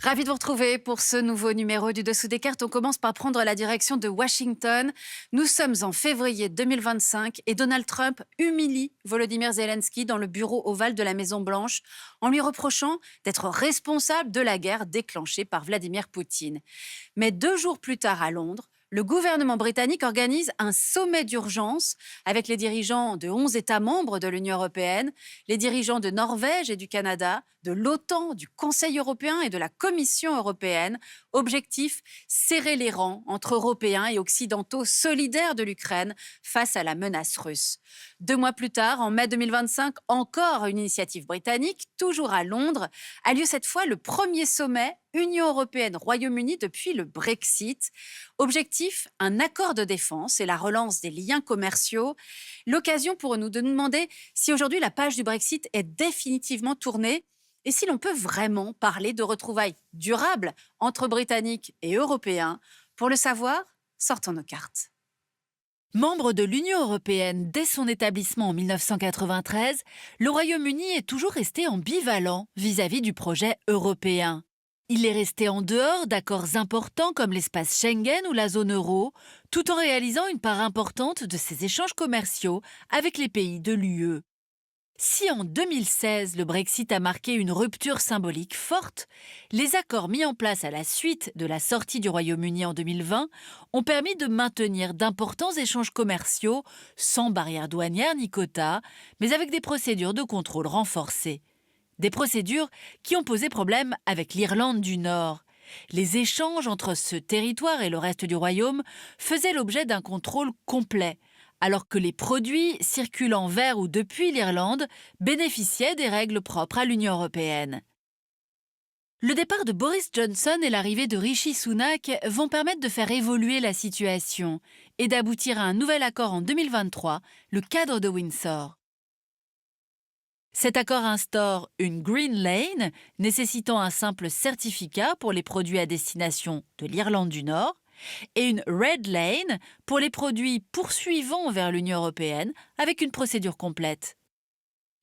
Ravi de vous retrouver pour ce nouveau numéro du Dessous des cartes. On commence par prendre la direction de Washington. Nous sommes en février 2025 et Donald Trump humilie Volodymyr Zelensky dans le bureau ovale de la Maison-Blanche en lui reprochant d'être responsable de la guerre déclenchée par Vladimir Poutine. Mais 2 jours plus tard à Londres, le gouvernement britannique organise un sommet d'urgence avec les dirigeants de 11 États membres de l'Union européenne, les dirigeants de Norvège et du Canada, de l'OTAN, du Conseil européen et de la Commission européenne. Objectif, serrer les rangs entre Européens et Occidentaux solidaires de l'Ukraine face à la menace russe. 2 mois plus tard, en mai 2025, encore une initiative britannique, toujours à Londres, a lieu cette fois le premier sommet Union européenne-Royaume-Uni depuis le Brexit. Objectif, un accord de défense et la relance des liens commerciaux. L'occasion pour nous de nous demander si aujourd'hui la page du Brexit est définitivement tournée et si l'on peut vraiment parler de retrouvailles durables entre Britanniques et Européens. Pour le savoir, sortons nos cartes. Membre de l'Union européenne dès son établissement en 1993, le Royaume-Uni est toujours resté ambivalent vis-à-vis du projet européen. Il est resté en dehors d'accords importants comme l'espace Schengen ou la zone euro, tout en réalisant une part importante de ses échanges commerciaux avec les pays de l'UE. Si en 2016, le Brexit a marqué une rupture symbolique forte, les accords mis en place à la suite de la sortie du Royaume-Uni en 2020 ont permis de maintenir d'importants échanges commerciaux sans barrières douanières ni quotas, mais avec des procédures de contrôle renforcées. Des procédures qui ont posé problème avec l'Irlande du Nord. Les échanges entre ce territoire et le reste du Royaume faisaient l'objet d'un contrôle complet, alors que les produits circulant vers ou depuis l'Irlande bénéficiaient des règles propres à l'Union européenne. Le départ de Boris Johnson et l'arrivée de Rishi Sunak vont permettre de faire évoluer la situation et d'aboutir à un nouvel accord en 2023, le cadre de Windsor. Cet accord instaure une Green Lane, nécessitant un simple certificat pour les produits à destination de l'Irlande du Nord, et une Red Lane pour les produits poursuivant vers l'Union européenne avec une procédure complète.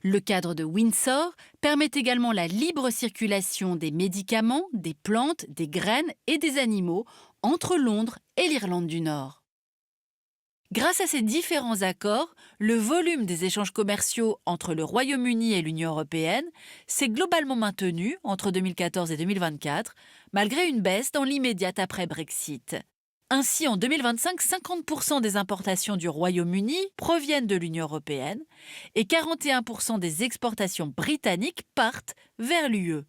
Le cadre de Windsor permet également la libre circulation des médicaments, des plantes, des graines et des animaux entre Londres et l'Irlande du Nord. Grâce à ces différents accords, le volume des échanges commerciaux entre le Royaume-Uni et l'Union européenne s'est globalement maintenu entre 2014 et 2024, malgré une baisse dans l'immédiat après-Brexit. Ainsi, en 2025, 50% des importations du Royaume-Uni proviennent de l'Union européenne et 41% des exportations britanniques partent vers l'UE.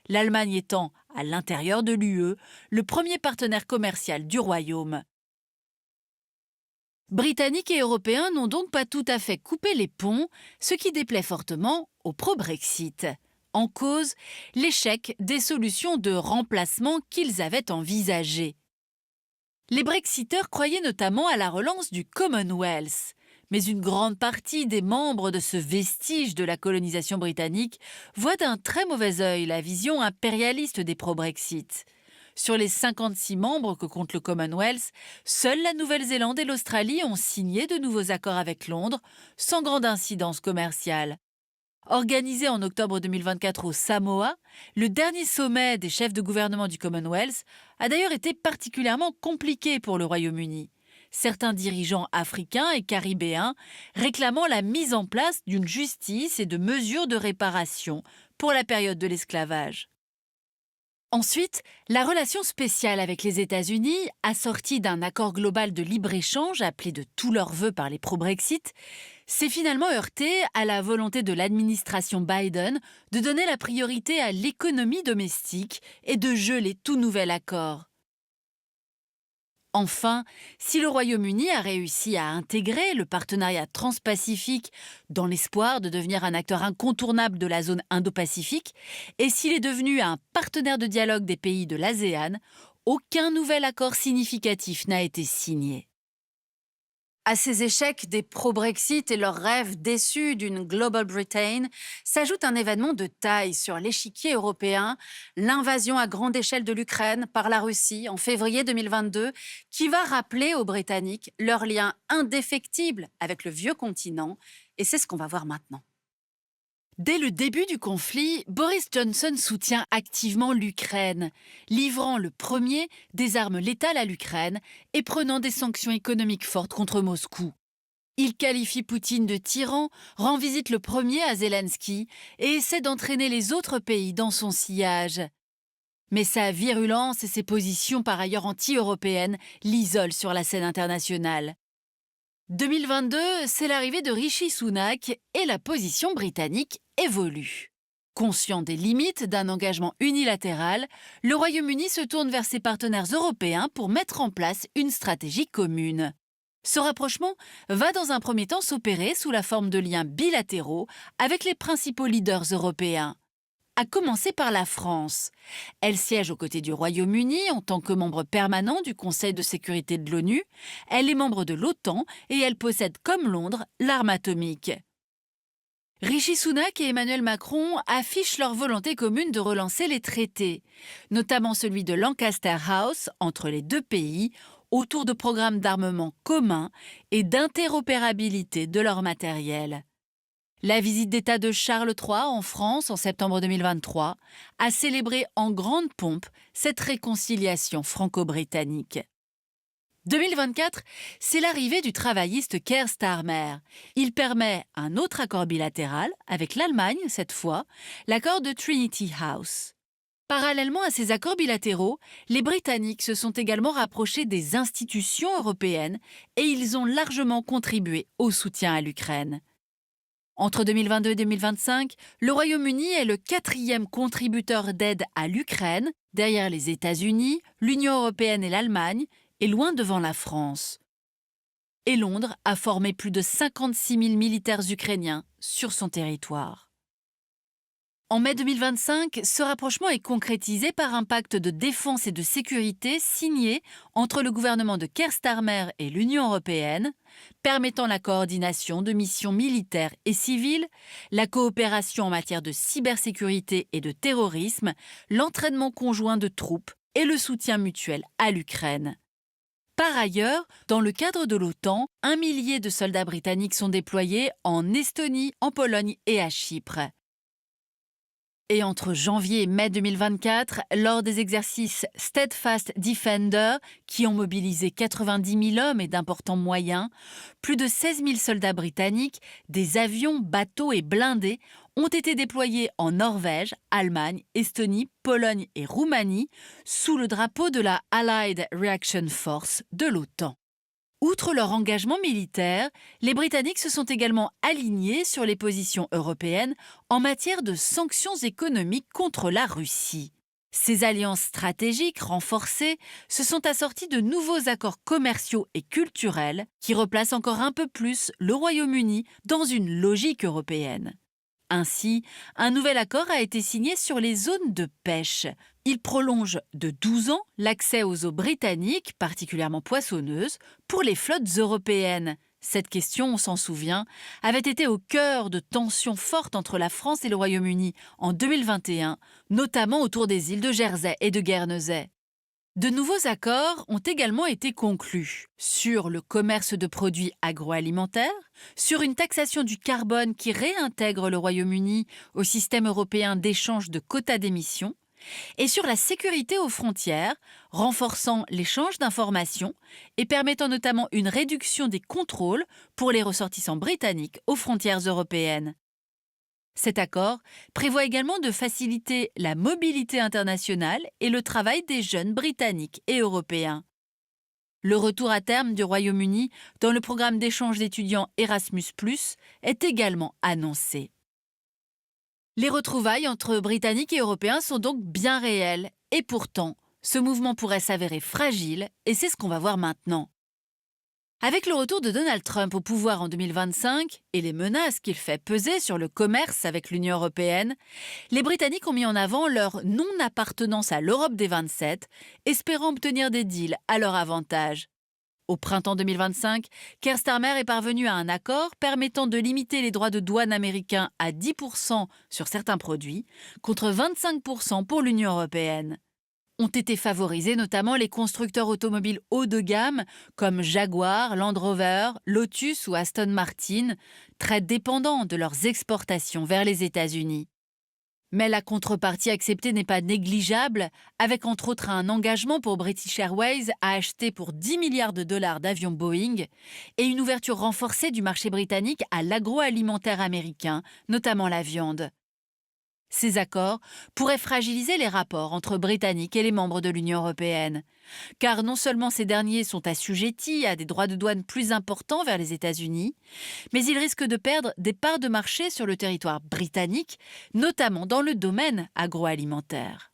L'Allemagne étant, à l'intérieur de l'UE, le premier partenaire commercial du Royaume. Britanniques et Européens n'ont donc pas tout à fait coupé les ponts, ce qui déplaît fortement au pro-Brexit. En cause, l'échec des solutions de remplacement qu'ils avaient envisagées. Les Brexiteurs croyaient notamment à la relance du Commonwealth, mais une grande partie des membres de ce vestige de la colonisation britannique voient d'un très mauvais œil la vision impérialiste des pro-Brexit. Sur les 56 membres que compte le Commonwealth, seules la Nouvelle-Zélande et l'Australie ont signé de nouveaux accords avec Londres, sans grande incidence commerciale. Organisé en octobre 2024 au Samoa, le dernier sommet des chefs de gouvernement du Commonwealth a d'ailleurs été particulièrement compliqué pour le Royaume-Uni. Certains dirigeants africains et caribéens réclamant la mise en place d'une justice et de mesures de réparation pour la période de l'esclavage. Ensuite, la relation spéciale avec les États-Unis, assortie d'un accord global de libre-échange appelé de tous leurs vœux par les pro-Brexit, s'est finalement heurtée à la volonté de l'administration Biden de donner la priorité à l'économie domestique et de geler tout nouvel accord. Enfin, si le Royaume-Uni a réussi à intégrer le partenariat transpacifique dans l'espoir de devenir un acteur incontournable de la zone Indo-Pacifique, et s'il est devenu un partenaire de dialogue des pays de l'ASEAN, aucun nouvel accord significatif n'a été signé. À ces échecs des pro-Brexit et leurs rêves déçus d'une Global Britain, s'ajoute un événement de taille sur l'échiquier européen, l'invasion à grande échelle de l'Ukraine par la Russie en février 2022, qui va rappeler aux Britanniques leur lien indéfectible avec le vieux continent. Et c'est ce qu'on va voir maintenant. Dès le début du conflit, Boris Johnson soutient activement l'Ukraine, livrant le premier des armes létales à l'Ukraine et prenant des sanctions économiques fortes contre Moscou. Il qualifie Poutine de tyran, rend visite le premier à Zelensky et essaie d'entraîner les autres pays dans son sillage. Mais sa virulence et ses positions par ailleurs anti-européennes l'isolent sur la scène internationale. 2022, c'est l'arrivée de Rishi Sunak et la position britannique évolue. Conscient des limites d'un engagement unilatéral, le Royaume-Uni se tourne vers ses partenaires européens pour mettre en place une stratégie commune. Ce rapprochement va dans un premier temps s'opérer sous la forme de liens bilatéraux avec les principaux leaders européens. À commencer par la France. Elle siège aux côtés du Royaume-Uni en tant que membre permanent du Conseil de sécurité de l'ONU, elle est membre de l'OTAN et elle possède, comme Londres, l'arme atomique. Rishi Sunak et Emmanuel Macron affichent leur volonté commune de relancer les traités, notamment celui de Lancaster House entre les deux pays, autour de programmes d'armement communs et d'interopérabilité de leur matériel. La visite d'État de Charles III en France en septembre 2023 a célébré en grande pompe cette réconciliation franco-britannique. 2024, c'est l'arrivée du travailliste Keir Starmer. Il permet un autre accord bilatéral, avec l'Allemagne cette fois, l'accord de Trinity House. Parallèlement à ces accords bilatéraux, les Britanniques se sont également rapprochés des institutions européennes et ils ont largement contribué au soutien à l'Ukraine. Entre 2022 et 2025, le Royaume-Uni est le 4e contributeur d'aide à l'Ukraine, derrière les États-Unis, l'Union européenne et l'Allemagne, et loin devant la France. Et Londres a formé plus de 56 000 militaires ukrainiens sur son territoire. En mai 2025, ce rapprochement est concrétisé par un pacte de défense et de sécurité signé entre le gouvernement de Keir Starmer et l'Union européenne, permettant la coordination de missions militaires et civiles, la coopération en matière de cybersécurité et de terrorisme, l'entraînement conjoint de troupes et le soutien mutuel à l'Ukraine. Par ailleurs, dans le cadre de l'OTAN, 1 millier de soldats britanniques sont déployés en Estonie, en Pologne et à Chypre. Et entre janvier et mai 2024, lors des exercices Steadfast Defender, qui ont mobilisé 90 000 hommes et d'importants moyens, plus de 16 000 soldats britanniques, des avions, bateaux et blindés ont été déployés en Norvège, Allemagne, Estonie, Pologne et Roumanie, sous le drapeau de la Allied Reaction Force de l'OTAN. Outre leur engagement militaire, les Britanniques se sont également alignés sur les positions européennes en matière de sanctions économiques contre la Russie. Ces alliances stratégiques renforcées se sont assorties de nouveaux accords commerciaux et culturels qui replacent encore un peu plus le Royaume-Uni dans une logique européenne. Ainsi, un nouvel accord a été signé sur les zones de pêche. Il prolonge de 12 ans l'accès aux eaux britanniques, particulièrement poissonneuses, pour les flottes européennes. Cette question, on s'en souvient, avait été au cœur de tensions fortes entre la France et le Royaume-Uni en 2021, notamment autour des îles de Jersey et de Guernesey. De nouveaux accords ont également été conclus sur le commerce de produits agroalimentaires, sur une taxation du carbone qui réintègre le Royaume-Uni au système européen d'échange de quotas d'émissions, et sur la sécurité aux frontières, renforçant l'échange d'informations et permettant notamment une réduction des contrôles pour les ressortissants britanniques aux frontières européennes. Cet accord prévoit également de faciliter la mobilité internationale et le travail des jeunes britanniques et européens. Le retour à terme du Royaume-Uni dans le programme d'échange d'étudiants Erasmus+, est également annoncé. Les retrouvailles entre Britanniques et Européens sont donc bien réelles, et pourtant, ce mouvement pourrait s'avérer fragile, et c'est ce qu'on va voir maintenant. Avec le retour de Donald Trump au pouvoir en 2025 et les menaces qu'il fait peser sur le commerce avec l'Union européenne, les Britanniques ont mis en avant leur non-appartenance à l'Europe des 27, espérant obtenir des deals à leur avantage. Au printemps 2025, Keir Starmer est parvenu à un accord permettant de limiter les droits de douane américains à 10% sur certains produits, contre 25% pour l'Union européenne. Ont été favorisés notamment les constructeurs automobiles haut de gamme comme Jaguar, Land Rover, Lotus ou Aston Martin, très dépendants de leurs exportations vers les États-Unis. Mais la contrepartie acceptée n'est pas négligeable, avec entre autres un engagement pour British Airways à acheter pour 10 milliards de dollars d'avions Boeing et une ouverture renforcée du marché britannique à l'agroalimentaire américain, notamment la viande. Ces accords pourraient fragiliser les rapports entre Britanniques et les membres de l'Union européenne, car non seulement ces derniers sont assujettis à des droits de douane plus importants vers les États-Unis, mais ils risquent de perdre des parts de marché sur le territoire britannique, notamment dans le domaine agroalimentaire.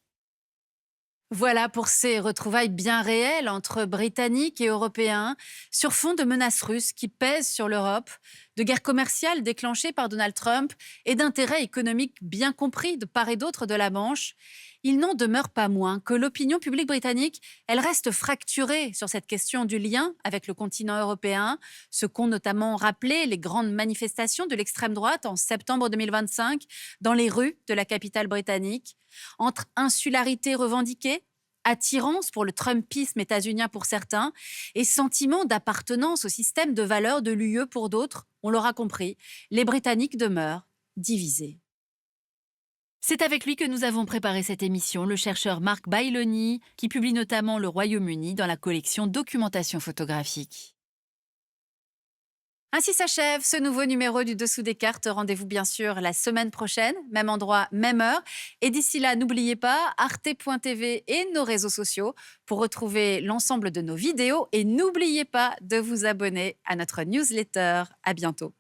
Voilà pour ces retrouvailles bien réelles entre Britanniques et Européens sur fond de menaces russes qui pèsent sur l'Europe, de guerres commerciales déclenchées par Donald Trump et d'intérêts économiques bien compris de part et d'autre de la Manche. Il n'en demeure pas moins que l'opinion publique britannique, elle reste fracturée sur cette question du lien avec le continent européen, ce qu'ont notamment rappelé les grandes manifestations de l'extrême droite en septembre 2025 dans les rues de la capitale britannique, entre insularité revendiquée, attirance pour le Trumpisme états-unien pour certains et sentiment d'appartenance au système de valeurs de l'UE pour d'autres, on l'aura compris, les Britanniques demeurent divisés. C'est avec lui que nous avons préparé cette émission, le chercheur Marc Bailoni, qui publie notamment Le Royaume-Uni dans la collection Documentation photographique. Ainsi s'achève ce nouveau numéro du Dessous des cartes. Rendez-vous bien sûr la semaine prochaine, même endroit, même heure. Et d'ici là, n'oubliez pas arte.tv et nos réseaux sociaux pour retrouver l'ensemble de nos vidéos. Et n'oubliez pas de vous abonner à notre newsletter. À bientôt.